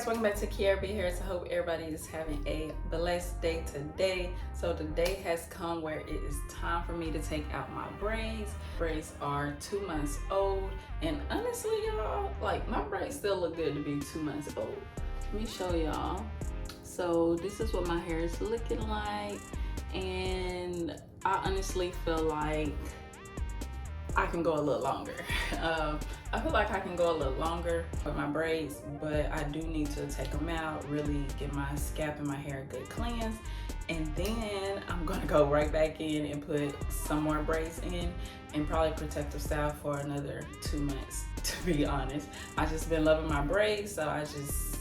Welcome back to kiarabharris. I hope everybody is having a blessed day today. So the day has come where it is time for me to take out my braids. Braids are 2 months old, and honestly, y'all, like, my braids still look good to be 2 months old. Let me show y'all. So this is what my hair is looking like, and I honestly feel like I can go a little longer. I feel like I can go a little longer with my braids, but I do need to take them out, really get my scalp and my hair a good cleanse, and then I'm gonna go right back in and put some more braids in and probably protective style for another 2 months, to be honest. I just been loving my braids, so I just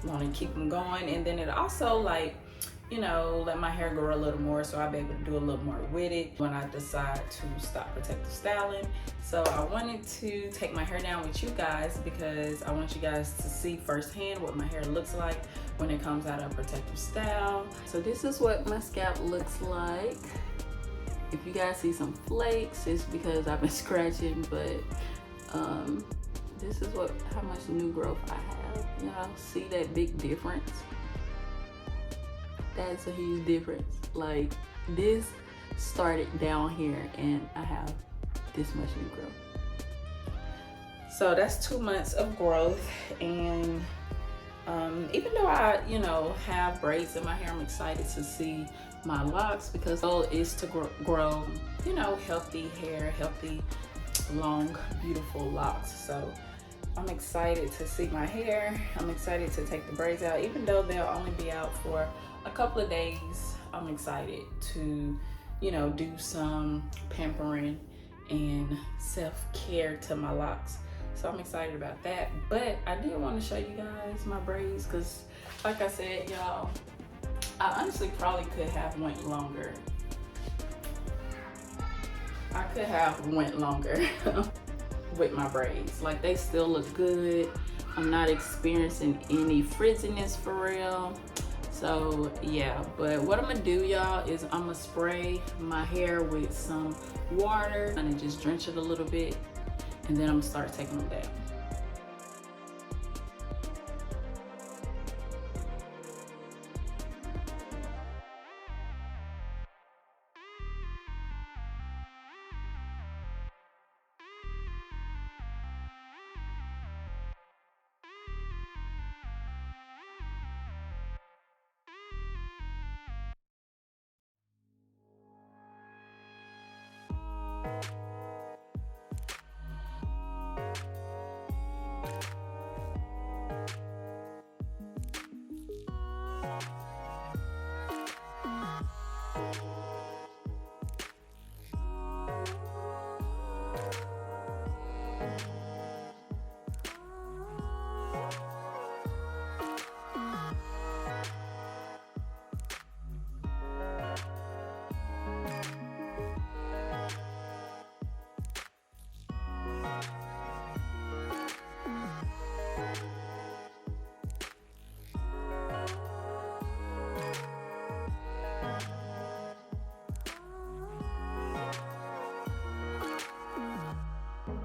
want to keep them going, and then it also, like, you know, let my hair grow a little more so I'll be able to do a little more with it when I decide to stop protective styling. So I wanted to take my hair down with you guys because I want you guys to see firsthand what my hair looks like when it comes out of protective style. So this is what my scalp looks like. If you guys see some flakes, it's because I've been scratching, but this is how much new growth I have. Y'all see that big difference? That's a huge difference. Like, this started down here and I have this much new growth. So that's 2 months of growth, and even though I, you know, have braids in my hair, I'm excited to see my locks because the goal is to grow, you know, healthy hair, healthy, long, beautiful locks. So I'm excited to see my hair. I'm excited to take the braids out, even though they'll only be out for a couple of days. I'm excited to, you know, do some pampering and self-care to my locks. So I'm excited about that. But I did want to show you guys my braids because, like I said, y'all, I honestly probably could have went longer. I could have went longer with my braids. Like, they still look good. I'm not experiencing any frizziness for real. So yeah, but what I'm gonna do, y'all, is I'm gonna spray my hair with some water and just drench it a little bit, and then I'm gonna start taking them down.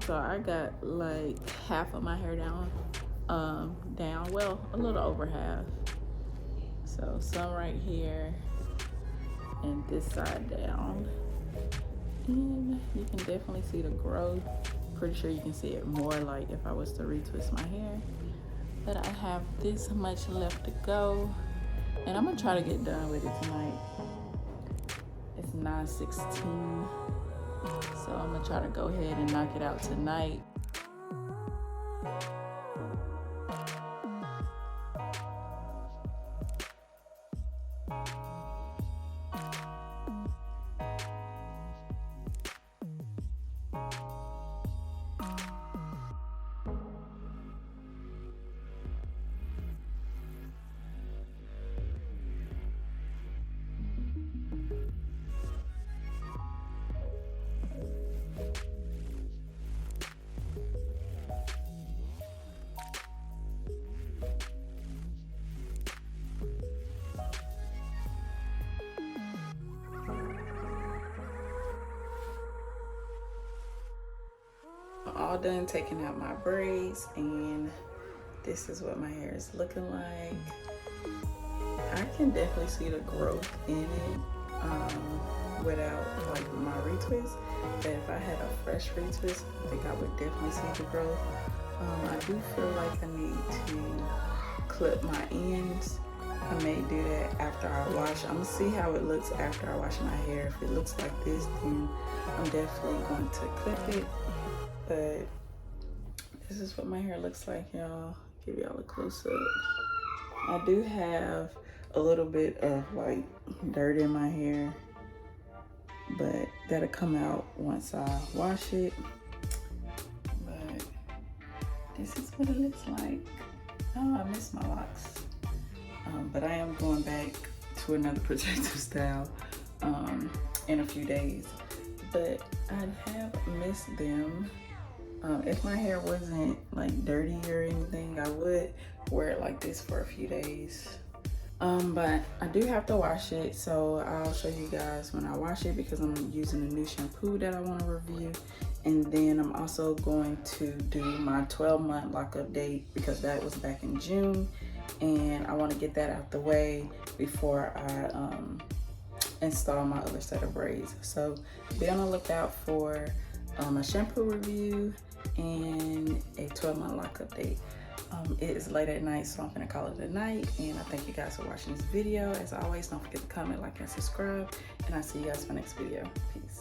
So I got like half of my hair down, well, a little over half. So some right here and this side down. And you can definitely see the growth. Pretty sure you can see it more like if I was to retwist my hair. But I have this much left to go. And I'm gonna try to get done with it tonight. It's 9:16. So I'm gonna try to go ahead and knock it out tonight. done taking out my braids, and this is what my hair is looking like. I can definitely see the growth in it without like my retwist, but if I had a fresh retwist, I think I would definitely see the growth. I do feel like I need to clip my ends. I may do that after I wash. I'm gonna see how it looks after I wash my hair. If it looks like this, then I'm definitely going to clip it. But this is what my hair looks like, y'all. Give y'all a close up. I do have a little bit of like dirt in my hair, but that'll come out once I wash it. But this is what it looks like. Oh, I miss my locks. But I am going back to another protective style in a few days. But I have missed them. If my hair wasn't like dirty or anything, I would wear it like this for a few days. But I do have to wash it, so I'll show you guys when I wash it because I'm using a new shampoo that I want to review. And then I'm also going to do my 12-month lockup date because that was back in June, and I want to get that out the way before I install my other set of braids. So be on the lookout for a shampoo review and a 12-month lockup date. It is late at night, so I'm gonna call it a night, and I thank you guys for watching this video. As always, don't forget to comment, like, and subscribe, and I'll see you guys for the next video. Peace.